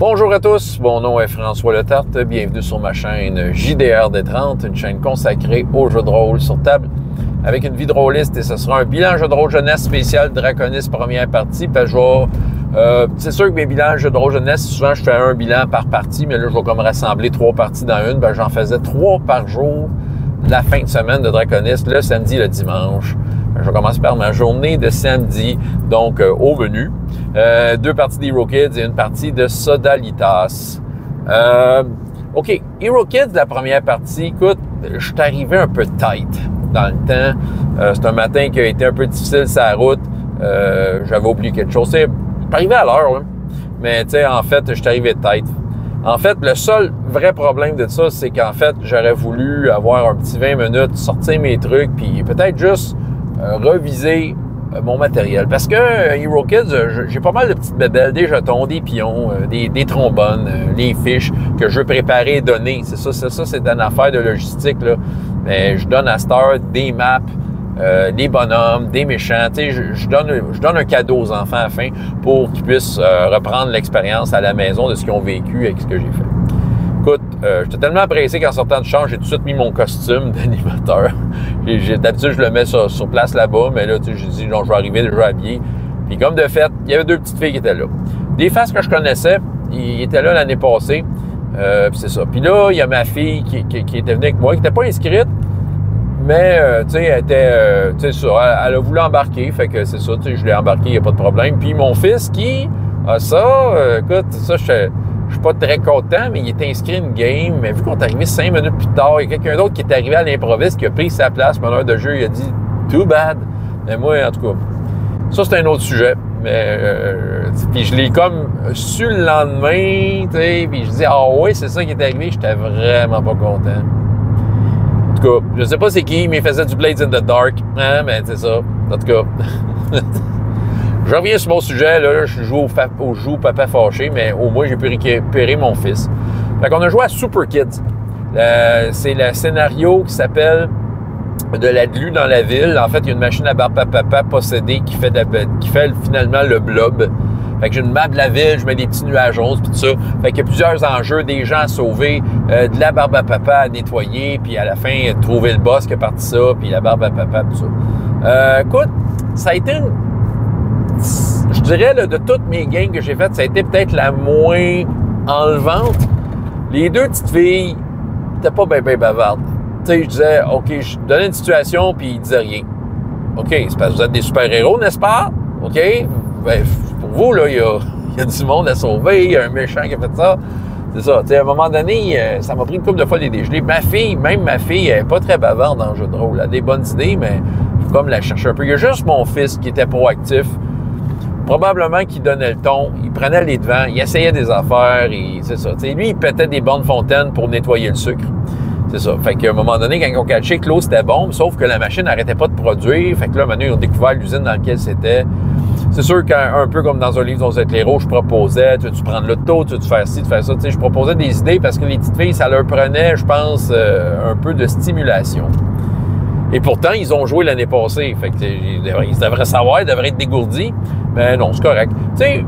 Bonjour à tous, mon nom est François Letarte, bienvenue sur ma chaîne JDR D30, une chaîne consacrée aux jeux de rôle sur table avec une vie de rôliste, et ce sera un bilan jeu de rôle jeunesse spécial Draconis première partie, parce que c'est sûr que mes bilans jeux de rôle jeunesse, souvent je fais un bilan par partie, mais là je vais comme rassembler 3 parties dans une, j'en faisais 3 par jour la fin de semaine de Draconis, le samedi, le dimanche. Je vais commencer par ma journée de samedi, donc au menu. 2 parties d'Hero Kids et une partie de Sodalitas. OK, Hero Kids, la première partie, écoute, je suis arrivé un peu tight dans le temps. C'est un matin qui a été un peu difficile sur la route. J'avais oublié quelque chose. Je suis arrivé à l'heure, hein? Mais tu sais, en fait, je suis arrivé tight. En fait, le seul vrai problème de ça, c'est qu'en fait, j'aurais voulu avoir un petit 20 minutes, sortir mes trucs, puis peut-être juste reviser mon matériel. Parce que Hero Kids, j'ai pas mal de petites bébelles, des jetons, des pions, des trombones, les fiches que je veux préparer et donner. C'est ça, c'est une affaire de logistique, là. Mais je donne à cette heure des maps, des bonhommes, des méchants. Tu sais, je donne un cadeau aux enfants à la fin pour qu'ils puissent reprendre l'expérience à la maison de ce qu'ils ont vécu avec ce que j'ai fait. Écoute, j'étais tellement pressé qu'en sortant de chambre, j'ai tout de suite mis mon costume d'animateur. D'habitude, je le mets sur place là-bas, mais là, tu sais, j'ai dit, non, je vais arriver déjà habillé. Puis comme de fait, il y avait 2 petites filles qui étaient là. Des faces que je connaissais, ils étaient là l'année passée. Puis c'est ça. Puis là, il y a ma fille qui était venue avec moi, qui n'était pas inscrite, mais, tu sais, elle était, tu sais, elle a voulu embarquer, fait que c'est ça, tu sais, je l'ai embarqué, il n'y a pas de problème. Puis mon fils qui a ça, écoute, ça, je suis pas très content, mais il est inscrit une game. Mais vu qu'on est arrivé 5 minutes plus tard, il y a quelqu'un d'autre qui est arrivé à l'improviste, qui a pris sa place, meneur de jeu, il a dit « too bad ». Mais moi, en tout cas, ça, c'est un autre sujet. Mais, puis je l'ai comme su le lendemain, tu sais, puis je dis « ah oui, c'est ça qui est arrivé », j'étais vraiment pas content. En tout cas, je sais pas c'est qui, mais il faisait du Blades in the Dark, hein, mais c'est ça, en tout cas. Je reviens sur mon sujet, là, je joue au jeu Papa Fâché, mais au moins j'ai pu récupérer mon fils. Fait qu'on a joué à Super Kids. C'est le scénario qui s'appelle De la glu dans la ville. En fait, il y a une machine à barbe à papa possédée qui fait finalement le blob. Fait que j'ai une map de la ville, je mets des petits nuages roses, puis tout ça. Fait qu'il y a plusieurs enjeux, des gens à sauver, de la barbe à papa à nettoyer, puis à la fin, trouver le boss qui a parti ça, puis la barbe à papa, tout ça. Écoute, ça a été je dirais, là, de toutes mes games que j'ai faites, ça a été peut-être la moins enlevante. Les 2 petites filles n'étaient pas bien bavardes. Tu sais, je disais, OK, je donnais une situation, puis ils disaient rien. OK, c'est parce que vous êtes des super-héros, n'est-ce pas? OK? Ben, pour vous, là, il y a du monde à sauver, il y a un méchant qui a fait ça. C'est ça. Tu sais, à un moment donné, ça m'a pris une couple de fois les dégelés. Ma fille, elle n'est pas très bavarde dans le jeu de rôle. Elle a des bonnes idées, mais je vais comme la chercher un peu. Il y a juste mon fils qui était proactif. Probablement qu'il donnait le ton, il prenait les devants, il essayait des affaires, et c'est ça. T'sais, lui, il pétait des bonnes fontaines pour nettoyer le sucre. C'est ça. Fait qu'à un moment donné, quand ils ont catché que l'eau, c'était bon, sauf que la machine n'arrêtait pas de produire. Fait que là, maintenant, ils ont découvert l'usine dans laquelle c'était. C'est sûr qu'un peu comme dans un livre dont vous êtes l'héros, je proposais, tu veux-tu prendre l'auto, tu veux-tu faire ci, tu faire ça. T'sais, je proposais des idées parce que les petites filles, ça leur prenait, je pense, un peu de stimulation. Et pourtant, ils ont joué l'année passée. Fait que ils devraient savoir, ils devraient être dégourdis. Mais non, c'est correct. Tu sais,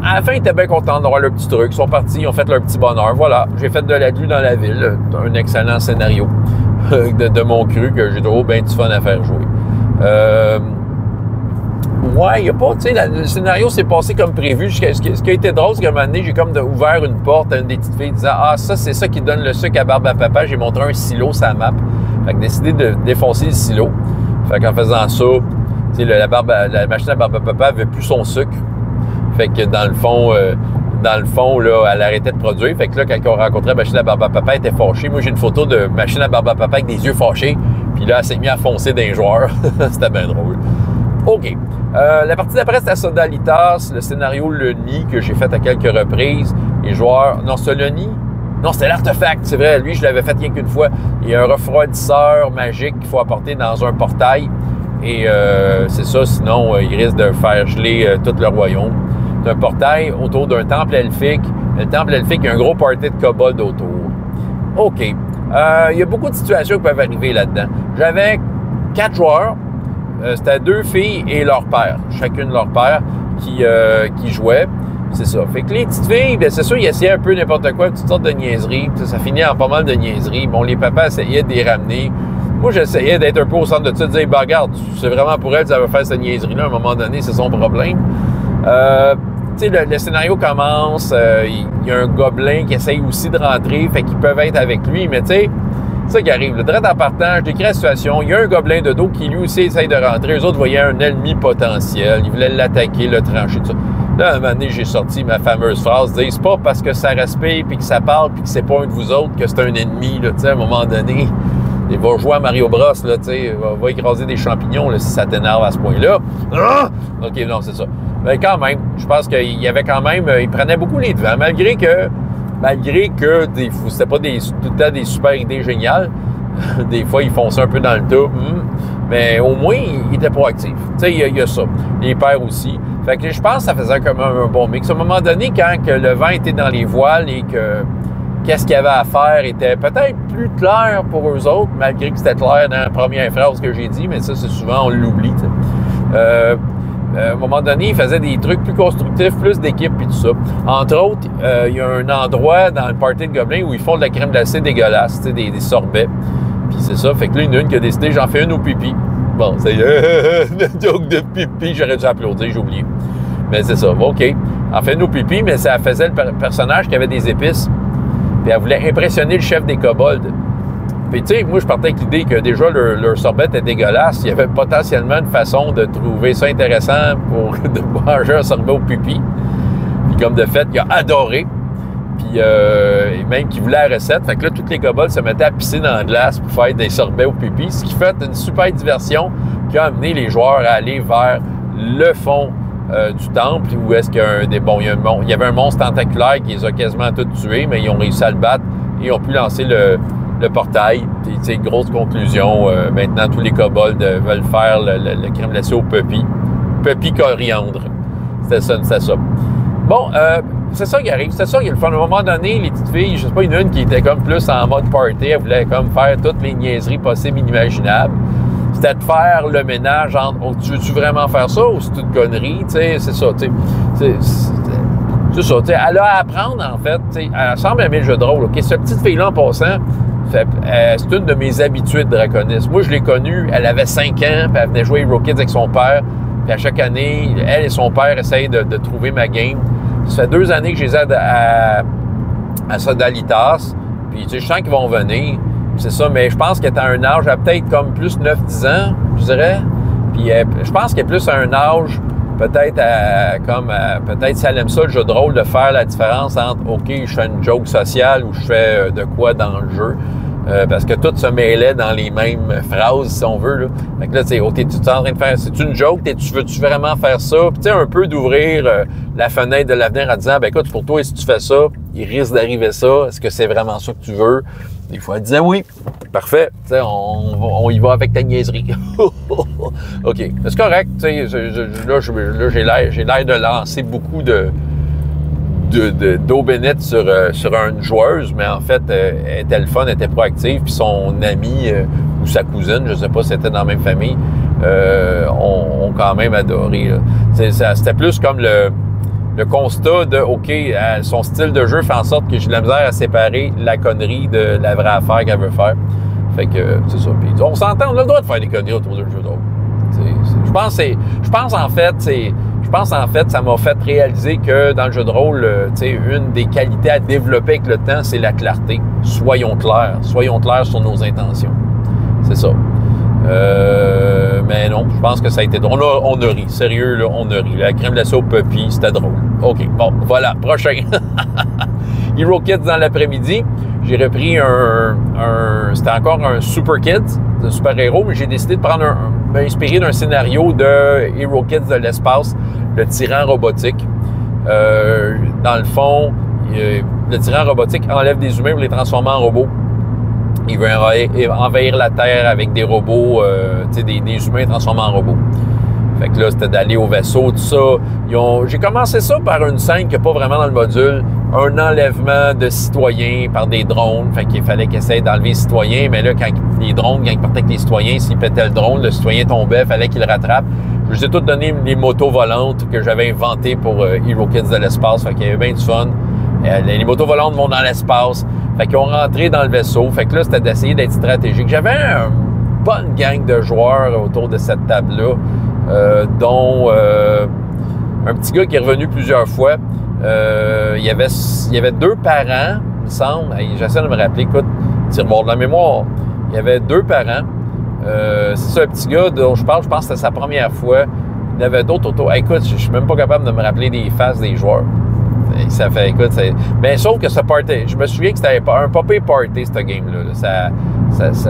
à la fin, ils étaient bien contents d'avoir leur petit truc. Ils sont partis, ils ont fait leur petit bonheur. Voilà, j'ai fait de la glu dans la ville. Un excellent scénario de mon cru que j'ai trouvé bien du fun à faire jouer. Ouais, il n'y a pas, tu sais, le scénario s'est passé comme prévu. Ce qui a été drôle, c'est qu'à un moment donné, j'ai comme ouvert une porte à une des petites filles disant « ah, ça, c'est ça qui donne le sucre à barbe à papa. » J'ai montré un silo sur la map. Fait que décidé de défoncer le silo. Fait qu'en faisant ça, tu sais, la machine à barbe à papa avait plus son sucre. Fait que dans le fond, là, elle arrêtait de produire. Fait que là, quand on rencontrait la machine à barbe à papa, elle était fâchée. Moi, j'ai une photo de machine à barbe à papa avec des yeux fâchés. Puis là, elle s'est mise à foncer d'un joueur. C'était bien drôle. OK. La partie d'après, c'était Sodalitas, le scénario Le Nid que j'ai fait à quelques reprises. Les joueurs... Non, c'est Le Nid? Non, c'était l'artefact, c'est vrai. Lui, je l'avais fait rien qu'une fois. Il y a un refroidisseur magique qu'il faut apporter dans un portail. Et c'est ça, sinon, il risque de faire geler tout le royaume. C'est un portail autour d'un temple elfique. Le temple elfique, il y a un gros party de kobolds autour. OK. Il y a beaucoup de situations qui peuvent arriver là-dedans. J'avais 4 joueurs. C'était 2 filles et leur père. Chacune leur père qui jouait. c'est ça. Fait que les petites filles, bien, c'est sûr, ils essayaient un peu n'importe quoi, toutes sortes de niaiseries. Ça finit en pas mal de niaiseries. Bon, les papas essayaient de les ramener. Moi, j'essayais d'être un peu au centre de ça, de dire, bah, regarde, c'est vraiment pour elle, ça va faire cette niaiserie-là. À un moment donné, c'est son problème. Tu sais, le scénario commence, il y a un gobelin qui essaye aussi de rentrer, fait qu'ils peuvent être avec lui, mais tu sais, c'est ça qui arrive. Le direct en partant, je décris la situation, il y a un gobelin de dos qui lui aussi essaye de rentrer. Eux autres voyaient un ennemi potentiel, ils voulaient l'attaquer, le trancher, tout ça. Là, à un moment donné, j'ai sorti ma fameuse phrase, dire, c'est pas parce que ça respire, puis que ça parle, puis que c'est pas un de vous autres que c'est un ennemi, là, tu sais, à un moment donné. Il va jouer à Mario Bros, là, tu sais, va écraser des champignons, là, si ça t'énerve à ce point-là. Ah! OK, non, c'est ça. Mais quand même, je pense qu'il y avait quand même, il prenait beaucoup les devants, malgré que c'était pas tout le temps des super idées géniales. Des fois, ils font ça un peu dans le tas. Mais au moins, il était proactif. Tu sais, il y a ça. Les pères aussi. Fait que je pense que ça faisait comme un bon mix. À un moment donné, quand que le vent était dans les voiles et que qu'est-ce qu'il y avait à faire était peut-être plus clair pour eux autres, malgré que c'était clair dans la première phrase que j'ai dit, mais ça, c'est souvent, on l'oublie. À un moment donné, ils faisaient des trucs plus constructifs, plus d'équipe et tout ça. Entre autres, il y a un endroit dans le party de Gobelin où ils font de la crème glacée dégueulasse, des sorbets. Puis c'est ça, fait que là, il y en a une qui a décidé, j'en fais une au pipi. Bon, c'est une joke de pipi, j'aurais dû applaudir, j'ai oublié. Mais c'est ça, OK. En fait une au pipi, mais ça faisait le personnage qui avait des épices. Puis elle voulait impressionner le chef des kobolds. Puis tu sais, moi je partais avec l'idée que déjà leur sorbet était dégueulasse. Il y avait potentiellement une façon de trouver ça intéressant pour de manger un sorbet au pipi. Puis comme de fait, il a adoré. Puis même qu'il voulait la recette. Fait que là, tous les kobolds se mettaient à pisser dans la glace pour faire des sorbets au pipi. Ce qui fait une super diversion qui a amené les joueurs à aller vers le fond du temple, où est-ce qu'il y a il y avait un monstre tentaculaire qui les a quasiment tous tués, mais ils ont réussi à le battre et ont pu lancer le portail. Puis, tu sais, grosse conclusion, maintenant tous les kobolds veulent faire le crème glacée au puppy. Puppy coriandre. C'était ça. Bon, c'est ça qui arrive. C'est ça qui est le fun. À un moment donné, les petites filles, je sais pas, il y en a une qui était comme plus en mode party, elle voulait comme faire toutes les niaiseries possibles et inimaginables. C'était de faire le ménage entre tu veux-tu vraiment faire ça ou c'est une connerie, tu sais, c'est ça, tu sais. C'est ça, tu sais. Elle a à apprendre, en fait, tu sais. Elle semble aimer le jeu de rôle. OK, cette petite fille-là, en passant, c'est une de mes habitudes draconistes. Moi, je l'ai connue, elle avait 5 ans, puis elle venait jouer Hero Kids avec son père. Puis à chaque année, elle et son père essayent de trouver ma game. Ça fait 2 années que je les aide à Sodalitas. Puis, tu sais, je sens qu'ils vont venir. C'est ça, mais je pense qu'elle est à un âge, elle a peut-être comme plus 9-10 ans, je dirais. Puis je pense qu'elle est plus à un âge, peut-être peut-être si elle aime ça, le jeu de rôle, de faire la différence entre, OK, je fais une joke sociale ou je fais de quoi dans le jeu. Parce que tout se mêlait dans les mêmes phrases, si on veut. Là. Fait que là, tu sais, OK, tu es en train de faire, c'est une joke, veux-tu vraiment faire ça? Puis tu sais, un peu d'ouvrir la fenêtre de l'avenir en disant, ben écoute, pour toi, si tu fais ça, il risque d'arriver ça. Est-ce que c'est vraiment ça que tu veux? Des fois, elle disait oui. Parfait. Tu sais, on y va avec ta niaiserie. OK. C'est correct. Tu sais, là, j'ai l'air de lancer beaucoup d'eau bénite sur une joueuse, mais en fait, elle était le fun, elle était proactive, puis son amie ou sa cousine, je sais pas si c'était dans la même famille, ont quand même adoré. C'était plus comme le constat de, OK, son style de jeu fait en sorte que j'ai de la misère à séparer la connerie de la vraie affaire qu'elle veut faire. Fait que, c'est ça. Puis, on s'entend, on a le droit de faire des conneries autour d'un jeu de rôle. Je pense en fait, ça m'a fait réaliser que dans le jeu de rôle, une des qualités à développer avec le temps, c'est la clarté. Soyons clairs sur nos intentions. C'est ça. Mais non, je pense que ça a été drôle. On a ri, sérieux, là, on a ri. La crème glacée au puppy, c'était drôle. OK, bon, voilà, prochain. Hero Kids dans l'après-midi. J'ai repris c'était encore un Super Kids, de super-héros, mais j'ai décidé de m'inspirer d'un scénario de Hero Kids de l'espace, le tyran robotique. Dans le fond, le tyran robotique enlève des humains pour les transformer en robots. Il veut envahir la Terre avec des robots, des humains transformés en robots. Fait que là, c'était d'aller au vaisseau, tout ça. J'ai commencé ça par une scène qui n'est pas vraiment dans le module. Un enlèvement de citoyens par des drones. Fait qu'il fallait qu'ils essayent d'enlever les citoyens. Mais là, quand les drones, quand ils partaient avec les citoyens, s'ils pétaient le drone, le citoyen tombait, il fallait qu'il le rattrape. Je vous ai tout donné les motos volantes que j'avais inventées pour Hero Kids de l'espace. Fait qu'il y avait bien du fun. Les motos volantes vont dans l'espace. Fait qu'ils ont rentré dans le vaisseau. Fait que là, c'était d'essayer d'être stratégique. J'avais une bonne gang de joueurs autour de cette table-là, dont un petit gars qui est revenu plusieurs fois. Il y avait 2 parents, il me semble. J'essaie de me rappeler. Écoute, tire-moi de la mémoire. Il y avait 2 parents. C'est ça, un petit gars dont je pense que c'était sa première fois. Il y avait d'autres autour. Écoute, je suis même pas capable de me rappeler des faces des joueurs. Ça fait, écoute, bien, sauf que ce party, je me souviens que c'était un popé party, ce game-là.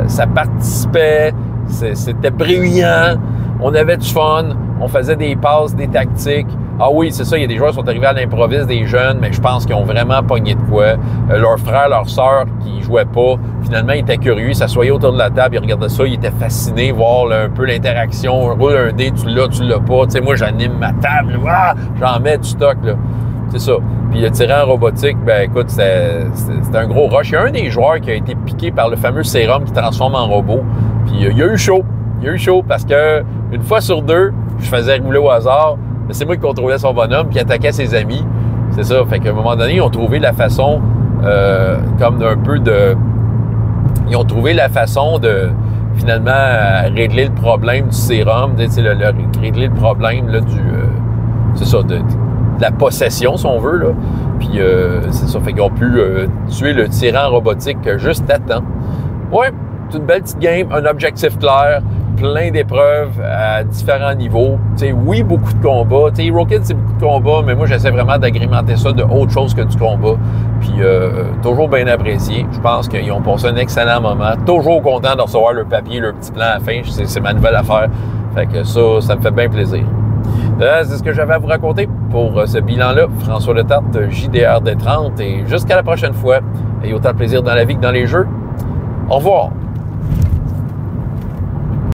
Ça participait, c'était brillant, on avait du fun, on faisait des passes, des tactiques. Ah oui, c'est ça, il y a des joueurs qui sont arrivés à l'improviste, des jeunes, mais je pense qu'ils ont vraiment pogné de quoi. Leurs frères, leurs sœurs qui jouaient pas, finalement, ils étaient curieux, ils s'assoyaient autour de la table, ils regardaient ça, ils étaient fascinés, voir là, un peu l'interaction. On roule un dé, tu l'as pas. Tu sais, moi, j'anime ma table, j'en mets du stock, là. C'est ça. Puis le tirant robotique, ben écoute, c'était un gros rush. Il y a un des joueurs qui a été piqué par le fameux sérum qui transforme en robot. Puis il y a eu chaud. Il y a eu chaud parce que une fois sur 2, je faisais rouler au hasard. Mais c'est moi qui contrôlais son bonhomme qui attaquait ses amis. C'est ça. Fait qu'à un moment donné, ils ont trouvé la façon comme un peu de... Ils ont trouvé la façon de finalement régler le problème du sérum. Tu sais, régler le problème là, du... c'est ça, de la possession, si on veut, là. Puis, c'est ça, fait qu'ils ont pu tuer le tyran robotique juste à temps. Ouais, c'est une belle petite game, un objectif clair, plein d'épreuves à différents niveaux. Tu sais, oui, beaucoup de combats. Tu sais, Hero Kids, c'est beaucoup de combats, mais moi, j'essaie vraiment d'agrémenter ça de autre chose que du combat. Puis, toujours bien apprécié. Je pense qu'ils ont passé un excellent moment. Toujours content de recevoir leur papier, leur petit plan à la fin. C'est ma nouvelle affaire. Fait que ça me fait bien plaisir. C'est ce que j'avais à vous raconter pour ce bilan-là. François Letarte, JDR des 30. Et jusqu'à la prochaine fois, ayez autant de plaisir dans la vie que dans les jeux. Au revoir.